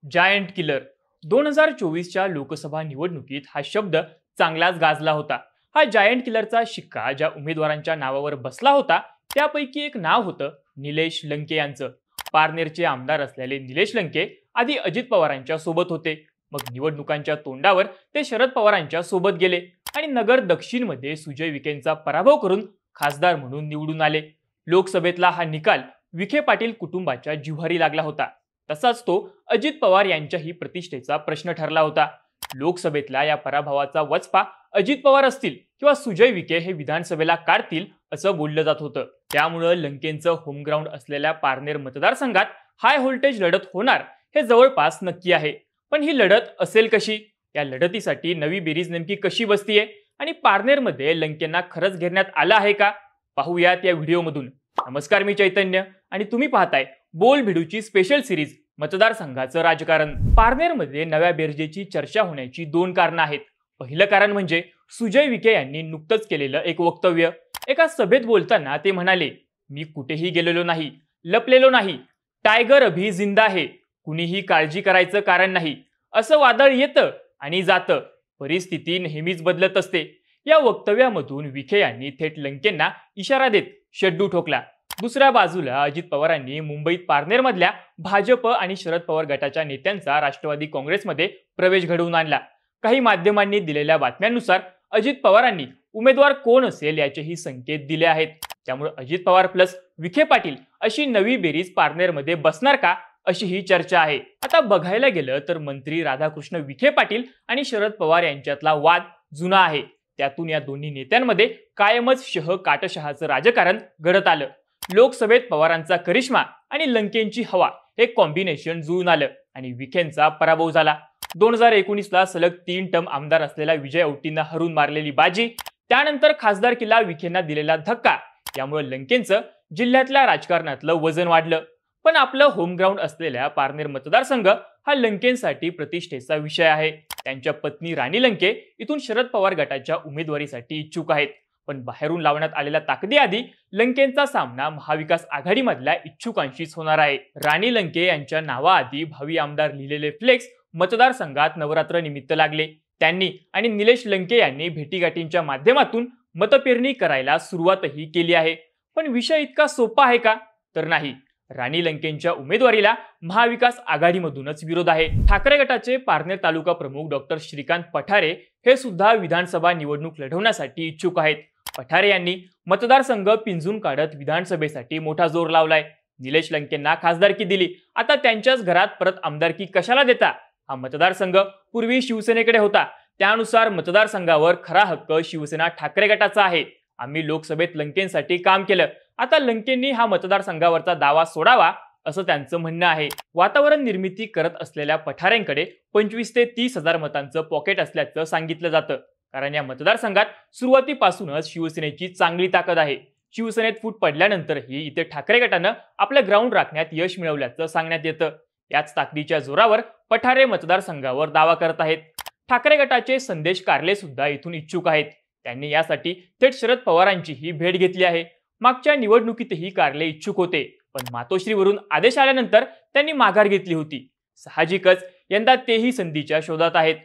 Giant killer 2024च्या Lok Sabha निवडणुकीत हा शब्द चांगलाच गाजला होता। हा जायंट किलरचा शिक्का ज्या उमेदवारांच्या नावावर बसला होता त्यापैकी एक नाव होतं निलेश लंके यांचं। पारनेरचे आमदार असलेले निलेश लंके आधी अजित पवारांच्या सोबत होते, मग निवडणुकांच्या तोंडावर ते शरद पवारांच्या सोबत गेले आणि नगर दक्षिण मध्ये सुजय विखेंचा पराभव करून खासदार म्हणून निवडून आले। लोकसभेतला हा निकाल विखे पाटील कुटुंबाच्या जिव्हारी लागला होता, तसाच तो अजित पवार यांच्याही प्रतिष्ठेचा प्रश्न ठरला होता। लोकसभेतल्या या पराभवाचा वचपा अजित पवार असतील किंवा सुजय विखे हे विधानसभेला काढतील असं बोललं जात होतं। त्यामुळे लंकेंचं होमग्राऊंड असलेल्या पारनेर मतदारसंघात हाय व्होल्टेज लढत होणार हे जवळपास नक्की आहे। पण ही लढत असेल कशी? या लढतीसाठी नवी बेरीज नेमकी कशी बसतीये आणि पारनेरमध्ये लंकेंना खरंच घेण्यात आलं आहे का? पाहूयात या व्हिडिओमधून। नमस्कार, मी चैतन्य आणि तुम्ही पाहताय बोल भिडूची स्पेशल सिरीज मतदारसंघाचं राजकारण। पारनेरमध्ये नव्या बेरजेची चर्चा होण्याची दोन कारणं आहेत। पहिलं कारण म्हणजे सुजय विखे यांनी नुकतंच केलेलं एक वक्तव्य। एका सभेत बोलताना ते म्हणाले, मी कुठेही गेलेलो नाही, लपलेलो नाही, टायगर अभी जिंदा आहे, कुणीही काळजी करायचं कारण नाही। असं वादळ येतं आणि जातं, परिस्थिती नेहमीच बदलत असते। या वक्तव्यामधून विखे यांनी थेट लंकेंना इशारा देत शेड्डू ठोकला। दुसऱ्या बाजूला अजित पवारांनी मुंबईत पारनेरमधल्या भाजप आणि शरद पवार गटाच्या नेत्यांचा राष्ट्रवादी काँग्रेसमध्ये प्रवेश घडवून आणला। काही माध्यमांनी दिलेल्या बातम्यांनुसार अजित पवारांनी उमेदवार कोण असेल याचेही संकेत दिले आहेत। त्यामुळे अजित पवार प्लस विखे पाटील अशी नवी बेरीज पारनेरमध्ये बसणार का, अशी ही चर्चा आहे। आता बघायला गेलं तर मंत्री राधाकृष्ण विखे पाटील आणि शरद पवार यांच्यातला वाद जुना आहे। त्यातून या दोन्ही नेत्यांमध्ये कायमच काटशहाचं राजकारण घडत आलं। लोकसभेत पवारांचा करिश्मा आणि लंकेंची हवा हे कॉम्बिनेशन जुळून आलं आणि विखेंचा पराभव झाला। 2019ला सलग 3 टर्म आमदार असलेल्या विजय औटींना हरून मारलेली बाजी, त्यानंतर खासदारकीला विखेंना दिलेला धक्का, यामुळे लंकेंचं जिल्ह्यातल्या राजकारणातलं वजन वाढलं। पण आपलं होमग्राऊंड असलेल्या पारनेर मतदारसंघ हा लंकेंसाठी प्रतिष्ठेचा विषय आहे। त्यांच्या पत्नी राणी लंके इथून शरद पवार गटाच्या उमेदवारीसाठी इच्छुक आहेत। पण बाहेरून लावण्यात आलेल्या ताकदीआधी लंकेंचा सामना महाविकास आघाडीमधल्या इच्छुकांशीच होणार आहे। राणी लंके यांच्या नावाआधी भावी आमदार लिहिलेले फ्लेक्स मतदारसंघात नवरात्र निमित्त लागले। त्यांनी आणि निलेश लंके यांनी भेटीगाठींच्या माध्यमातून मतपेरणी करायला सुरुवातही केली आहे। पण विषय इतका सोपा आहे का? तर नाही। राणी लंकेंच्या उमेदवारीला महाविकास आघाडीमधूनच विरोध आहे। ठाकरे गटाचे पारनेर तालुका प्रमुख डॉक्टर श्रीकांत पठारे हे सुद्धा विधानसभा निवडणूक लढवण्यासाठी इच्छुक आहेत। पठारे यांनी मतदारसंघ पिंजून काढत विधानसभेसाठी मोठा जोर लावलाय। निलेश लंकेंना खासदारकी दिली, आता त्यांच्याच घरात परत आमदारकी कशाला देता? हा मतदारसंघ पूर्वी शिवसेनेकडे होता, त्यानुसार मतदारसंघावर खरा हक्क शिवसेना ठाकरे गटाचा आहे। आम्ही लोकसभेत लंकेंसाठी काम केलं, आता लंकेंनी हा मतदारसंघावरचा दावा सोडावा, असं त्यांचं म्हणणं आहे। वातावरण निर्मिती करत असलेल्या पठारेंकडे 25 ते 30 हजार मतांचं पॉकेट असल्याचं सांगितलं जातं, कारण या मतदारसंघात सुरुवातीपासूनच शिवसेनेची चांगली ताकद आहे। शिवसेनेत फूट पडल्यानंतरही इथे ठाकरे गटानं आपलं ग्राउंड राखण्यात यश मिळवल्याचं सांगण्यात येतं। याच ताकदीच्या जोरावर पठारे मतदारसंघावर दावा करत आहेत। ठाकरे गटाचे संदेश कारले सुद्धा इथून इच्छुक आहेत। त्यांनी यासाठी थेट शरद पवारांचीही भेट घेतली आहे। मागच्या निवडणुकीतही कारले इच्छुक होते, पण मातोश्रीवरून आदेश आल्यानंतर त्यांनी माघार घेतली होती। साहजिकच यंदा तेही संधीच्या शोधात आहेत।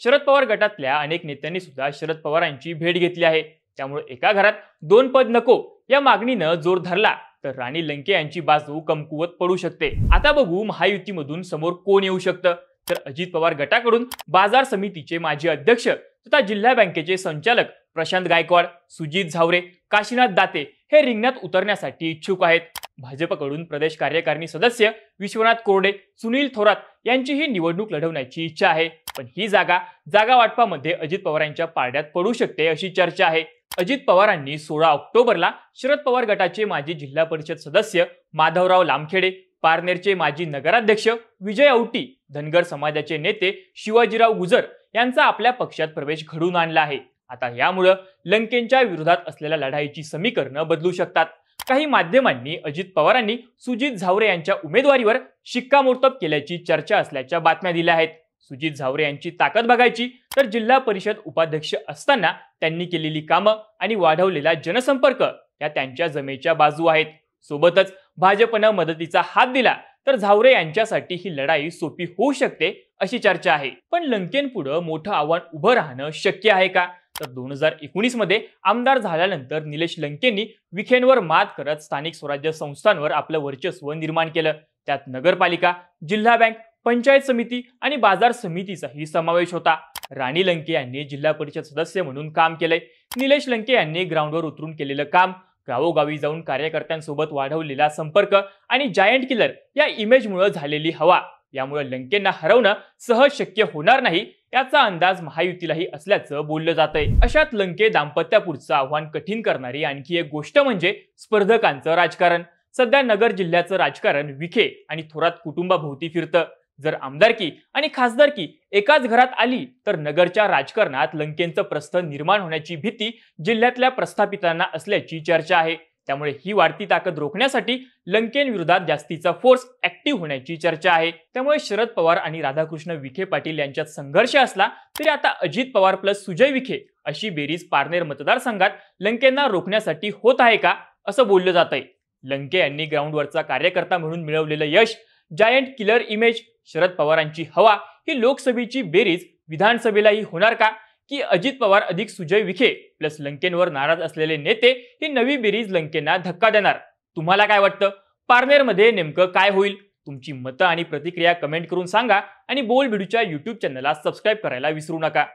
शरद पवार गटातल्या अनेक नेत्यांनी सुद्धा शरद पवारांची भेट घेतली आहे। त्यामुळे एका घरात 2 पद नको या मागणीनं जोर धरला तर राणी लंके यांची बाजू कमकुवत पडू शकते। आता बघू महायुतीमधून समोर कोण येऊ शकतं। तर अजित पवार गटाकडून बाजार समितीचे माजी अध्यक्ष तथा जिल्हा बँकेचे संचालक प्रशांत गायकवाड, सुजित झावरे, काशीनाथ दाते हे रिंगणात उतरण्यासाठी इच्छुक आहेत। भाजपकडून प्रदेश कार्यकारिणी सदस्य विश्वनाथ कोरडे, सुनील थोरात यांचीही निवडणूक लढवण्याची इच्छा आहे। पण ही जागा वाटपामध्ये अजित पवारांच्या पारड्यात पडू शकते अशी चर्चा आहे। अजित पवारांनी 16 ऑक्टोबरला शरद पवार गटाचे माजी जिल्हा परिषद सदस्य माधवराव लामखेडे, पारनेरचे माजी नगराध्यक्ष विजय औटी, धनगर समाजाचे नेते शिवाजीराव गुजर यांचा आपल्या पक्षात प्रवेश घडवून आणला आहे। आता यामुळे लंकेंच्या विरोधात असलेल्या लढाईची समीकरणं बदलू शकतात। काही माध्यमांनी अजित पवारांनी सुजित झावरे यांच्या उमेदवारीवर शिक्कामोर्तब केल्याची चर्चा असल्याच्या बातम्या दिल्या आहेत। सुजित झावरे यांची ताकद बघायची तर जिल्हा परिषद उपाध्यक्ष असताना त्यांनी केलेली कामं आणि वाढवलेला जनसंपर्क या त्यांच्या जमेच्या बाजू आहेत। सोबतच भाजपनं मदतीचा हात दिला तर झावरे यांच्यासाठी ही लढाई सोपी होऊ शकते अशी चर्चा आहे. पण लंकेंपुढे मोठं आव्हान उभं राहणं शक्य आहे का? तर 2019 मध्ये आमदार झाल्यानंतर निलेश लंकेंनी विखेंवर मात करत स्थानिक स्वराज्य संस्थांवर आपलं वर्चस्व निर्माण केलं. त्यात नगरपालिका, जिल्हा बँक, पंचायत समिती आणि बाजार समितीचाही समावेश होता. राणी लंके यांनी जिल्हा परिषद सदस्य म्हणून काम केलंय. निलेश लंके यांनी ग्राउंडवर उतरून केलेलं काम, गावोगावी जाऊन कार्यकर्त्यांसोबत वाढवलेला संपर्क आणि जायंट किलर या इमेजमुळे झालेली हवा, यामुळे लंकेंना हरवणं सहज शक्य होणार नाही याचा अंदाज महायुतीलाही असल्याचं बोललं जातंय. अशात लंके दाम्पत्यापुढचं आव्हान कठीण करणारी आणखी एक गोष्ट म्हणजे स्पर्धकांचं राजकारण. सध्या नगर जिल्ह्याचं राजकारण विखे आणि थोरात कुटुंबाभोवती फिरतं. जर आमदारकी आणि खासदारकी एकाच घरात आली तर नगरच्या राजकारणात लंकेंचं प्रस्थ निर्माण होण्याची भीती जिल्ह्यातल्या प्रस्थापितांना असल्याची चर्चा आहे. त्यामुळे ही वाढती ताकद रोखण्यासाठी लंकेंविरोधात जास्तीचा फोर्स ऍक्टिव्ह होण्याची चर्चा आहे. त्यामुळे शरद पवार आणि राधाकृष्ण विखे पाटील यांच्यात संघर्ष असला तरी आता अजित पवार प्लस सुजय विखे अशी बेरीज पारनेर मतदारसंघात लंकेंना रोखण्यासाठी होत आहे का असं बोललं जातंय. लंके यांनी ग्राउंडवरचा कार्यकर्ता म्हणून मिळवलेलं यश, जायंट किलर इमेज, शरद पवारांची हवा ही लोकसभेची बेरीज विधानसभेलाही होणार का? की अजित पवार अधिक सुजय विखे प्लस लंकेंवर नाराज असलेले नेते ही नवी बेरीज लंकेंना धक्का देणार? तुम्हाला काय वाटतं? पारनेरमध्ये नेमकं काय होईल? तुमची मतं आणि प्रतिक्रिया कमेंट करून सांगा आणि बोल भिडूच्या YouTube चॅनलला सबस्क्राईब करायला विसरू नका.